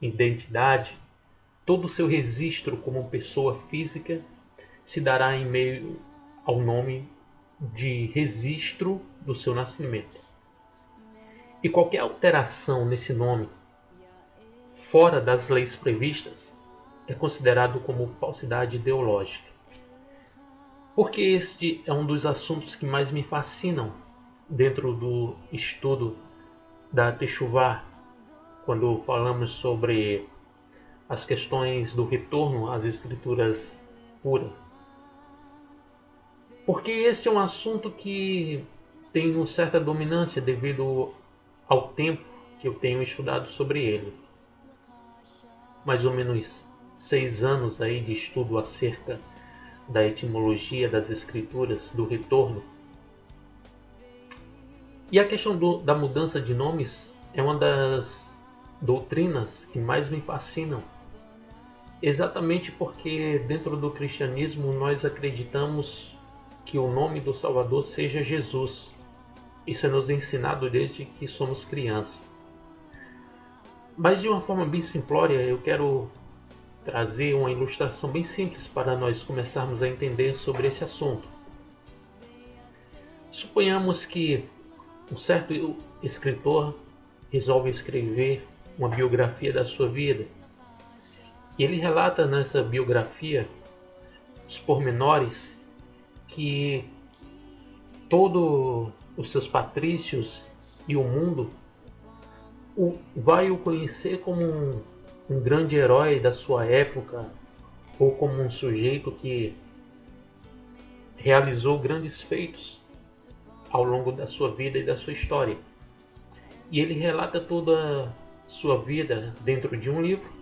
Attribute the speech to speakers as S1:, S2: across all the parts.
S1: identidade, todo o seu registro como pessoa física se dará em meio ao nome de registro do seu nascimento. E qualquer alteração nesse nome, fora das leis previstas, é considerado como falsidade ideológica. Porque este é um dos assuntos que mais me fascinam dentro do estudo da Techuvá, quando falamos sobre as questões do retorno às escrituras puras. Porque este é um assunto que tem uma certa dominância devido ao tempo que eu tenho estudado sobre ele. Mais ou menos 6 anos aí de estudo acerca da etimologia das escrituras do retorno. E a questão da mudança de nomes é uma das doutrinas que mais me fascinam. Exatamente porque dentro do cristianismo nós acreditamos que o nome do Salvador seja Jesus. Isso é nos ensinado desde que somos crianças. Mas de uma forma bem simplória, eu quero trazer uma ilustração bem simples para nós começarmos a entender sobre esse assunto. Suponhamos que um certo escritor resolve escrever uma biografia da sua vida. E ele relata nessa biografia os pormenores que todos os seus patrícios e o mundo vai o conhecer como um grande herói da sua época ou como um sujeito que realizou grandes feitos ao longo da sua vida e da sua história. E ele relata toda a sua vida dentro de um livro.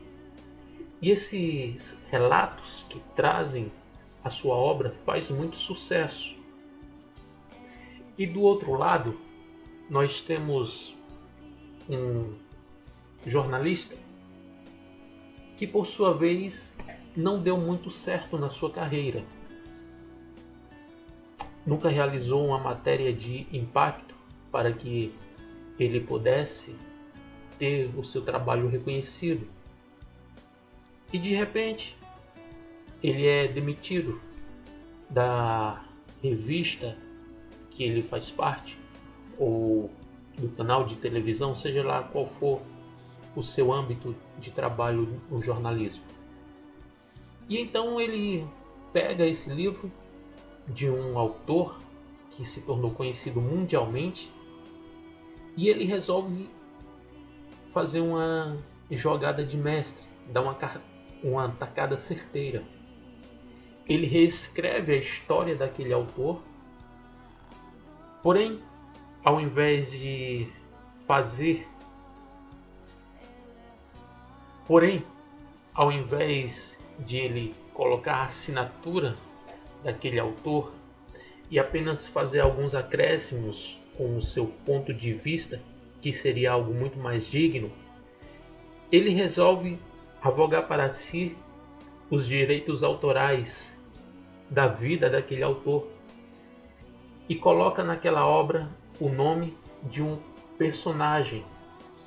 S1: E esses relatos que trazem a sua obra faz muito sucesso. E do outro lado, nós temos um jornalista que, por sua vez, não deu muito certo na sua carreira. Nunca realizou uma matéria de impacto para que ele pudesse ter o seu trabalho reconhecido. E de repente, ele é demitido da revista que ele faz parte, ou do canal de televisão, seja lá qual for o seu âmbito de trabalho no jornalismo. E então ele pega esse livro de um autor que se tornou conhecido mundialmente e ele resolve fazer uma jogada de mestre, dar uma tacada certeira. Ele reescreve a história daquele autor, porém, ao invés de fazer, porém, ao invés de ele colocar a assinatura daquele autor e apenas fazer alguns acréscimos com o seu ponto de vista, que seria algo muito mais digno, ele resolve avogar para si os direitos autorais da vida daquele autor e coloca naquela obra o nome de um personagem,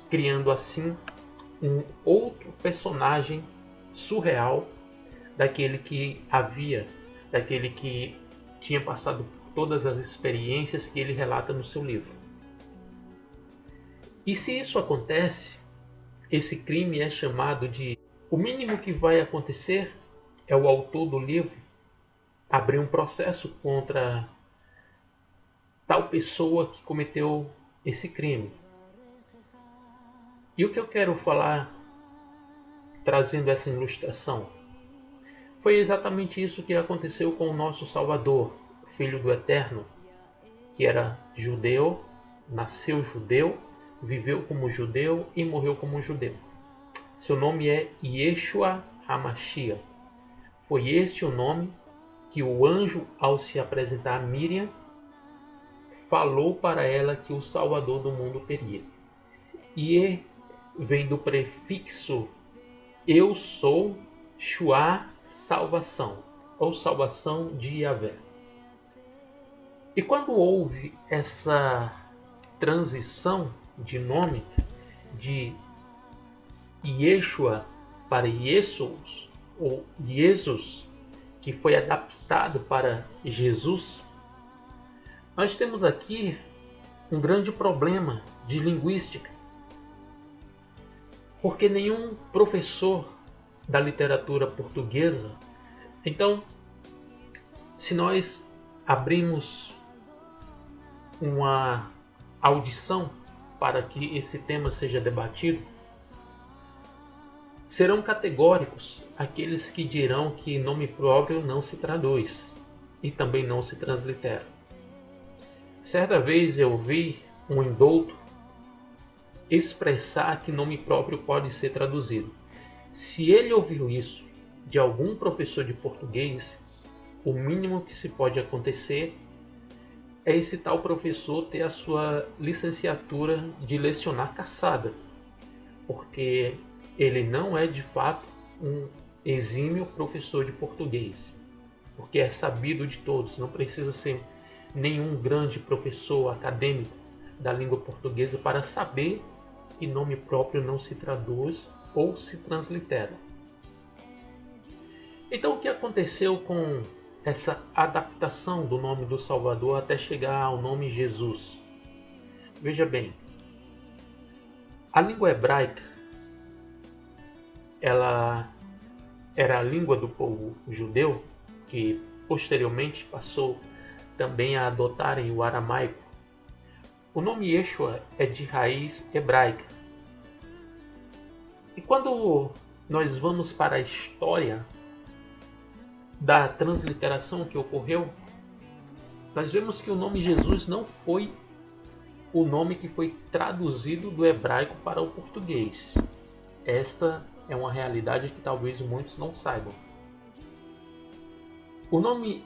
S1: criando assim um outro personagem surreal daquele que tinha passado por todas as experiências que ele relata no seu livro. E se isso acontece, esse crime é chamado de... O mínimo que vai acontecer é o autor do livro abrir um processo contra tal pessoa que cometeu esse crime. E o que eu quero falar trazendo essa ilustração foi exatamente isso que aconteceu com o nosso Salvador, o Filho do Eterno, que era judeu, nasceu judeu, viveu como judeu e morreu como judeu. Seu nome é Yeshua HaMashiach. Foi este o nome que o anjo, ao se apresentar a Miriam, falou para ela que o Salvador do mundo teria. E vem do prefixo eu sou, Shua, salvação, ou salvação de Yahvé. E quando houve essa transição de nome de Yeshua para Jesus, ou Jesus, que foi adaptado para Jesus, nós temos aqui um grande problema de linguística, porque nenhum professor da literatura portuguesa. Então, se nós abrimos uma audição para que esse tema seja debatido, serão categóricos aqueles que dirão que nome próprio não se traduz e também não se translitera. Certa vez eu vi um indouto expressar que nome próprio pode ser traduzido. Se ele ouviu isso de algum professor de português, o mínimo que se pode acontecer é esse tal professor ter a sua licenciatura de lecionar cassada, porque ele não é de fato um exímio professor de português, porque é sabido de todos, não precisa ser nenhum grande professor acadêmico da língua portuguesa para saber que nome próprio não se traduz ou se translitera. Então, o que aconteceu com essa adaptação do nome do Salvador até chegar ao nome Jesus? Veja bem, a língua hebraica, ela era a língua do povo judeu, que posteriormente passou também a adotarem o aramaico. O nome Yeshua é de raiz hebraica. E quando nós vamos para a história da transliteração que ocorreu, nós vemos que o nome Jesus não foi o nome que foi traduzido do hebraico para o português. Esta é uma realidade que talvez muitos não saibam. O nome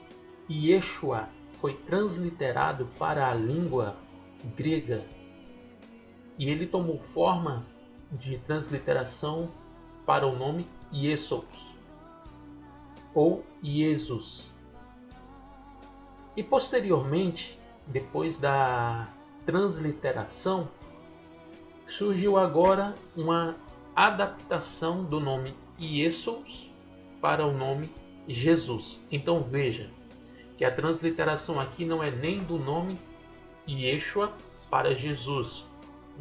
S1: Yeshua foi transliterado para a língua grega e ele tomou forma de transliteração para o nome Iesos ou Jesus. E posteriormente, depois da transliteração, surgiu agora uma adaptação do nome Iesos para o nome Jesus. Então veja que a transliteração aqui não é nem do nome Yeshua para Jesus,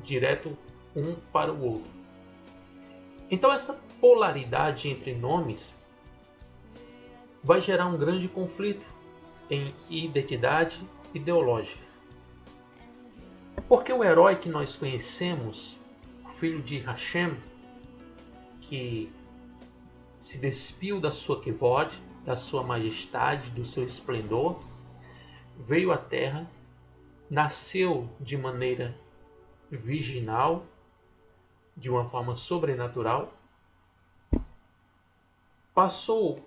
S1: direto um para o outro. Então essa polaridade entre nomes vai gerar um grande conflito em identidade ideológica. Porque o herói que nós conhecemos, o filho de Hashem, que se despiu da sua kevod, da sua majestade, do seu esplendor, veio à Terra, nasceu de maneira virginal, de uma forma sobrenatural, passou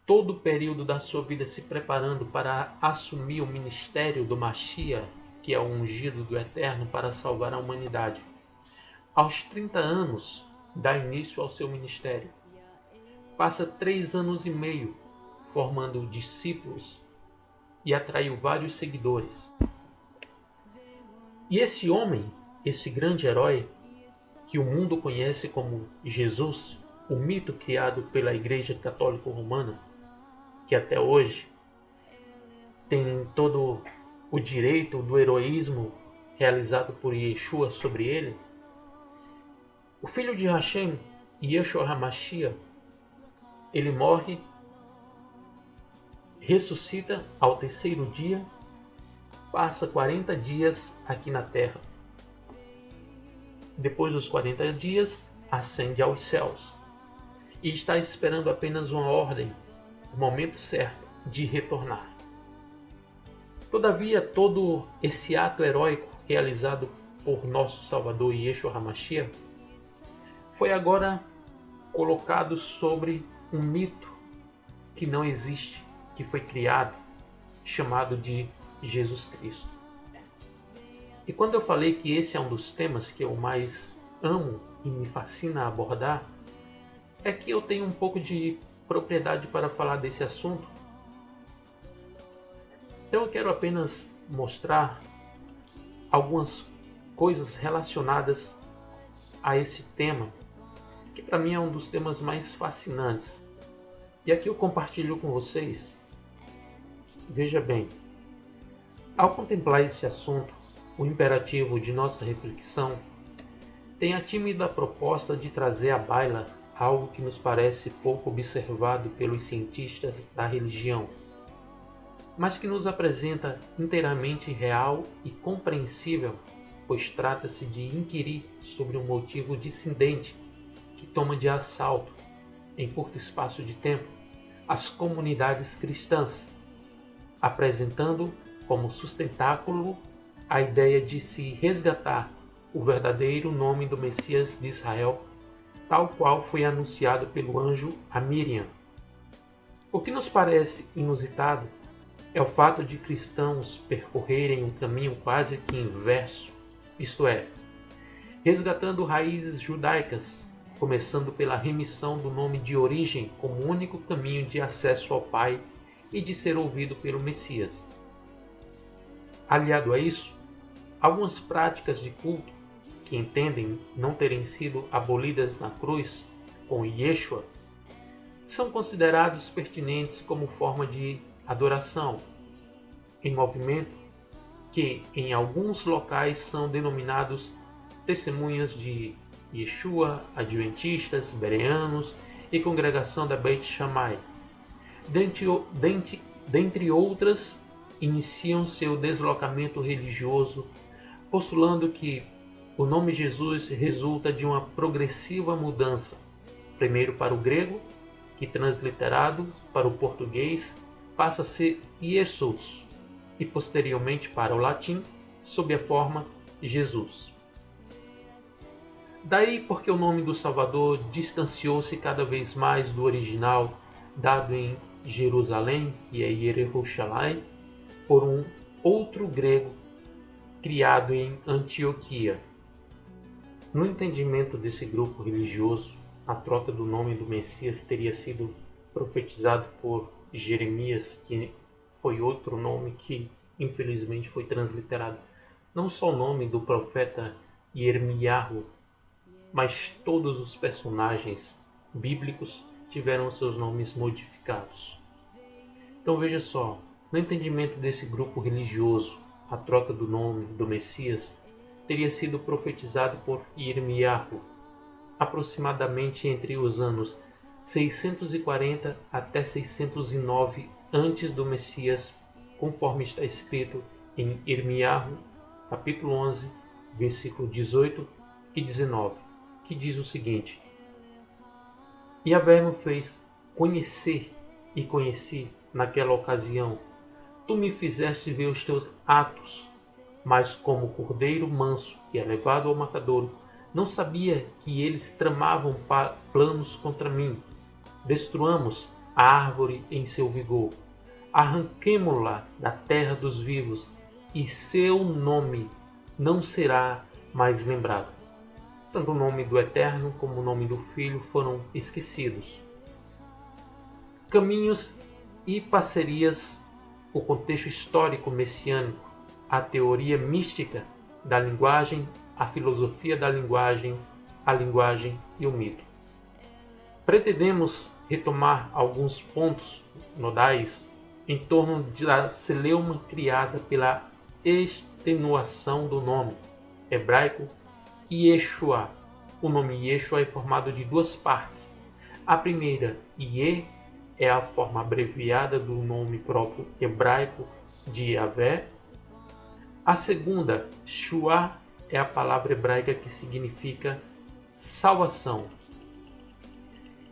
S1: todo o período da sua vida se preparando para assumir o ministério do Mashiach, que é o ungido do Eterno, para salvar a humanidade. Aos 30 anos, dá início ao seu ministério. Passa 3 anos e meio formando discípulos e atraiu vários seguidores. E esse homem, esse grande herói, que o mundo conhece como Jesus, o mito criado pela Igreja Católica Romana, que até hoje tem todo o direito do heroísmo realizado por Yeshua sobre ele, o filho de Hashem, Yeshua HaMashiach, ele morre, ressuscita ao terceiro dia, passa 40 dias aqui na terra. Depois dos 40 dias, ascende aos céus e está esperando apenas uma ordem, o momento certo de retornar. Todavia, todo esse ato heróico realizado por nosso Salvador Yeshua HaMashiach foi agora colocado sobre um mito que não existe, que foi criado, chamado de Jesus Cristo. E quando eu falei que esse é um dos temas que eu mais amo e me fascina abordar, é que eu tenho um pouco de propriedade para falar desse assunto. Então eu quero apenas mostrar algumas coisas relacionadas a esse tema que para mim é um dos temas mais fascinantes. E aqui eu compartilho com vocês. Veja bem, ao contemplar esse assunto, o imperativo de nossa reflexão tem a tímida proposta de trazer à baila algo que nos parece pouco observado pelos cientistas da religião, mas que nos apresenta inteiramente real e compreensível, pois trata-se de inquirir sobre um motivo discendente que toma de assalto, em curto espaço de tempo, as comunidades cristãs, apresentando como sustentáculo a ideia de se resgatar o verdadeiro nome do Messias de Israel, tal qual foi anunciado pelo anjo a Miriam. O que nos parece inusitado é o fato de cristãos percorrerem um caminho quase que inverso, isto é, resgatando raízes judaicas, começando pela remissão do nome de origem como único caminho de acesso ao Pai e de ser ouvido pelo Messias. Aliado a isso, algumas práticas de culto que entendem não terem sido abolidas na cruz com Yeshua são considerados pertinentes como forma de adoração em movimento que em alguns locais são denominados testemunhas de Yeshua, adventistas, bereanos e congregação da Beit Shammai. Dentre outras, iniciam seu deslocamento religioso, postulando que o nome Jesus resulta de uma progressiva mudança, primeiro para o grego, que transliterado para o português passa a ser Jesus, e posteriormente para o latim, sob a forma Jesus. Daí porque o nome do Salvador distanciou-se cada vez mais do original dado em Jerusalém, que é Yerushalayim, por um outro grego criado em Antioquia. No entendimento desse grupo religioso, a troca do nome do Messias teria sido profetizado por Jeremias, que foi outro nome que infelizmente foi transliterado. Não só o nome do profeta Yirmiyahu, mas todos os personagens bíblicos tiveram seus nomes modificados. Então veja só, no entendimento desse grupo religioso, a troca do nome do Messias teria sido profetizado por Yirmiyahu, aproximadamente entre os anos 640 até 609 antes do Messias, conforme está escrito em Yirmiyahu, capítulo 11, versículo 18 e 19, que diz o seguinte: Yahvé me fez conhecer e conheci naquela ocasião. Tu me fizeste ver os teus atos, mas como cordeiro manso que é levado ao matadouro, não sabia que eles tramavam planos contra mim. Destruamos a árvore em seu vigor, arranquemo-la da terra dos vivos, e seu nome não será mais lembrado. Tanto o nome do Eterno como o nome do Filho foram esquecidos. Caminhos e parcerias, o contexto histórico messiânico, a teoria mística da linguagem, a filosofia da linguagem, a linguagem e o mito. Pretendemos retomar alguns pontos nodais em torno da celeuma criada pela extenuação do nome hebraico Yeshua. O nome Yeshua é formado de duas partes. A primeira, Ye, é a forma abreviada do nome próprio hebraico de Yahvé. A segunda, Shua, é a palavra hebraica que significa salvação.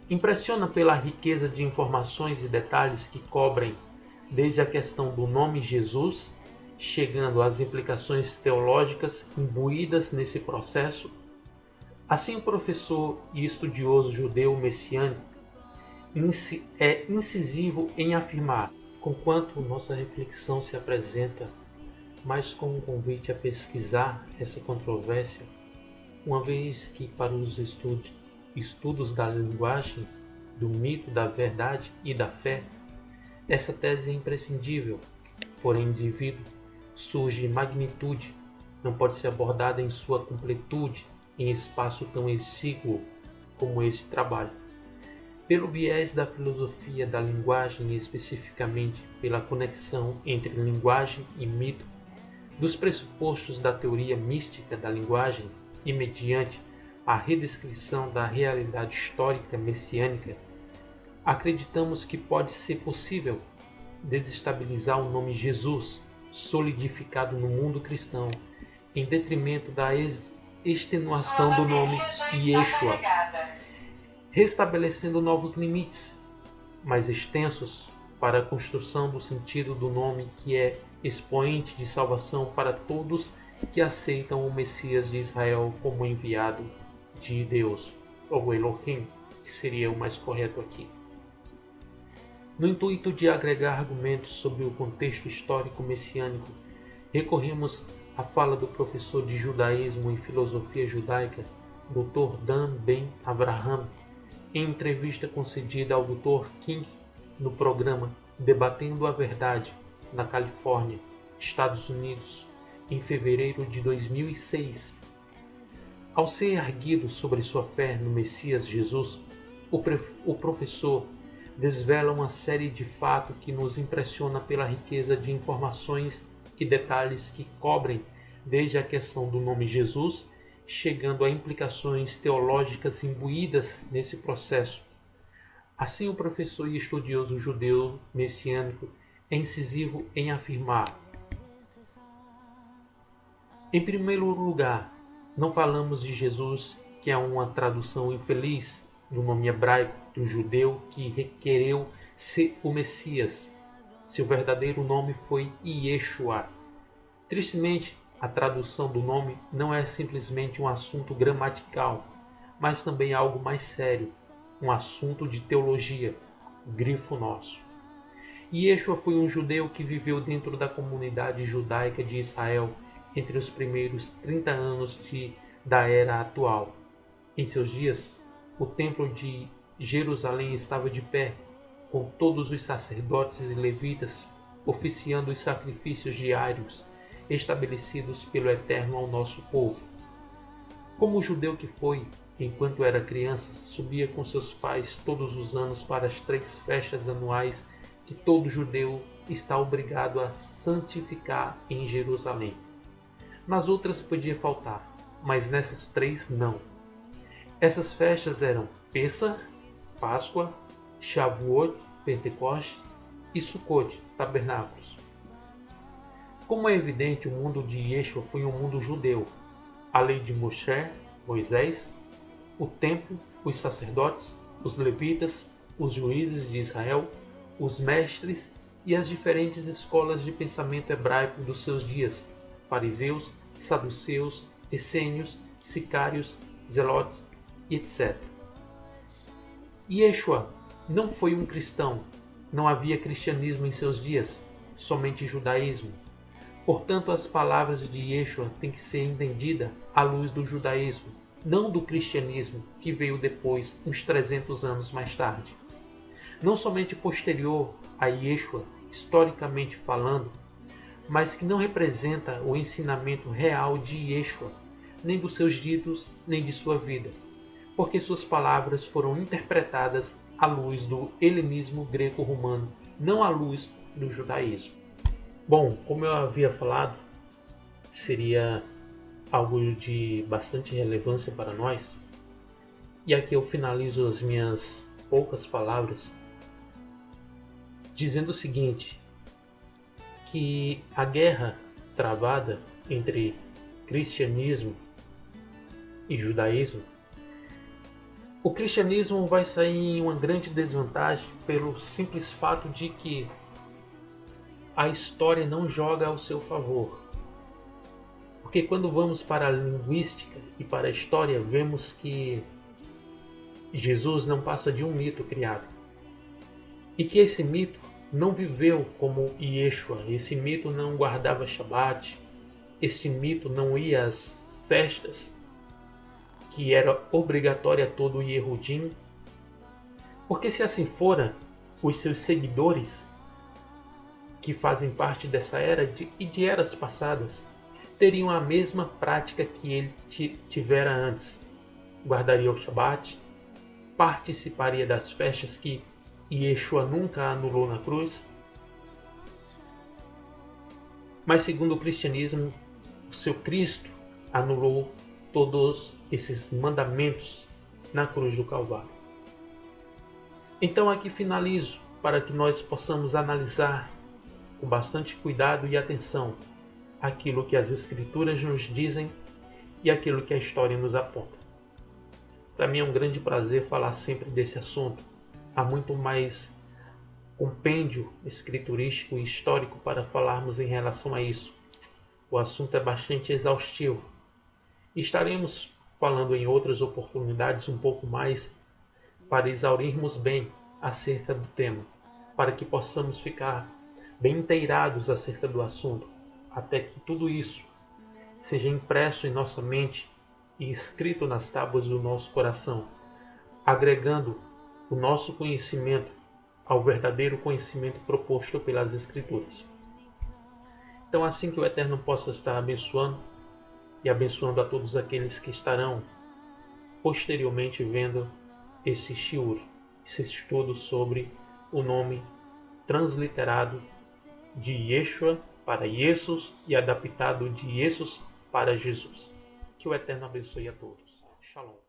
S1: Impressiona pela riqueza de informações e detalhes que cobrem desde a questão do nome Jesus, chegando às implicações teológicas imbuídas nesse processo. Assim, o professor e estudioso judeu messiânico é incisivo em afirmar, conquanto nossa reflexão se apresenta mais como um convite a pesquisar essa controvérsia, uma vez que para os estudos da linguagem, do mito, da verdade e da fé, essa tese é imprescindível. Porém, o indivíduo surge magnitude, não pode ser abordada em sua completude em espaço tão exíguo como esse trabalho. Pelo viés da filosofia da linguagem e especificamente pela conexão entre linguagem e mito, dos pressupostos da teoria mística da linguagem e mediante a redescrição da realidade histórica messiânica, acreditamos que pode ser possível desestabilizar o nome Jesus, solidificado no mundo cristão, em detrimento da extenuação do nome Yeshua, restabelecendo novos limites mais extensos para a construção do sentido do nome que é expoente de salvação para todos que aceitam o Messias de Israel como enviado de Deus, ou Elohim, que seria o mais correto aqui. No intuito de agregar argumentos sobre o contexto histórico messiânico, recorremos à fala do professor de judaísmo e filosofia judaica, Dr. Dan Ben Abraham, em entrevista concedida ao Dr. King no programa Debatendo a Verdade, na Califórnia, Estados Unidos, em fevereiro de 2006. Ao ser erguido sobre sua fé no Messias Jesus, o professor desvela uma série de fatos que nos impressiona pela riqueza de informações e detalhes que cobrem desde a questão do nome Jesus, chegando a implicações teológicas imbuídas nesse processo. Assim, o professor e estudioso judeu messiânico é incisivo em afirmar: em primeiro lugar, não falamos de Jesus, que é uma tradução infeliz do nome hebraico do judeu que requereu ser o Messias. Seu verdadeiro nome foi Yeshua. Tristemente, a tradução do nome não é simplesmente um assunto gramatical, mas também algo mais sério, um assunto de teologia, grifo nosso. Yeshua foi um judeu que viveu dentro da comunidade judaica de Israel entre os primeiros 30 anos da era atual. Em seus dias, o templo de Jerusalém estava de pé, com todos os sacerdotes e levitas oficiando os sacrifícios diários estabelecidos pelo Eterno ao nosso povo. Como judeu que foi, enquanto era criança, subia com seus pais todos os anos para as 3 festas anuais que todo judeu está obrigado a santificar em Jerusalém. Nas outras podia faltar, mas nessas 3 não. Essas festas eram Pessah, Páscoa, Shavuot, Pentecostes e Sukkot, tabernáculos. Como é evidente, o mundo de Yeshua foi um mundo judeu. A lei de Moisés, o templo, os sacerdotes, os levitas, os juízes de Israel, os mestres e as diferentes escolas de pensamento hebraico dos seus dias, fariseus, saduceus, essênios, sicários, zelotes e etc. Yeshua não foi um cristão, não havia cristianismo em seus dias, somente judaísmo. Portanto, as palavras de Yeshua têm que ser entendidas à luz do judaísmo, não do cristianismo que veio depois, uns 300 anos mais tarde. Não somente posterior a Yeshua, historicamente falando, mas que não representa o ensinamento real de Yeshua, nem dos seus ditos, nem de sua vida, porque suas palavras foram interpretadas à luz do helenismo greco-romano, não à luz do judaísmo. Bom, como eu havia falado, seria algo de bastante relevância para nós, e aqui eu finalizo as minhas poucas palavras dizendo o seguinte, que a guerra travada entre cristianismo e judaísmo, o cristianismo vai sair em uma grande desvantagem pelo simples fato de que a história não joga ao seu favor. Porque quando vamos para a linguística e para a história, vemos que Jesus não passa de um mito criado. E que esse mito não viveu como Yeshua, esse mito não guardava Shabat, este mito não ia às festas, que era obrigatória todo o Yehudim, porque se assim fora, os seus seguidores, que fazem parte dessa era e de eras passadas, teriam a mesma prática que ele tivera antes. Guardaria o Shabat, participaria das festas que Yeshua nunca anulou na cruz? Mas segundo o cristianismo, o seu Cristo anulou todos esses mandamentos na cruz do Calvário. Então aqui finalizo para que nós possamos analisar com bastante cuidado e atenção aquilo que as Escrituras nos dizem e aquilo que a história nos aponta. Para mim é um grande prazer falar sempre desse assunto. Há muito mais compêndio escriturístico e histórico para falarmos em relação a isso. O assunto é bastante exaustivo. Estaremos falando em outras oportunidades um pouco mais para exaurirmos bem acerca do tema, para que possamos ficar bem inteirados acerca do assunto, até que tudo isso seja impresso em nossa mente e escrito nas tábuas do nosso coração, agregando o nosso conhecimento ao verdadeiro conhecimento proposto pelas Escrituras. Então, assim que o Eterno possa estar abençoando e abençoando a todos aqueles que estarão posteriormente vendo esse shiur, esse estudo sobre o nome transliterado de Yeshua para Jesus e adaptado de Jesus para Jesus. Que o Eterno abençoe a todos. Shalom.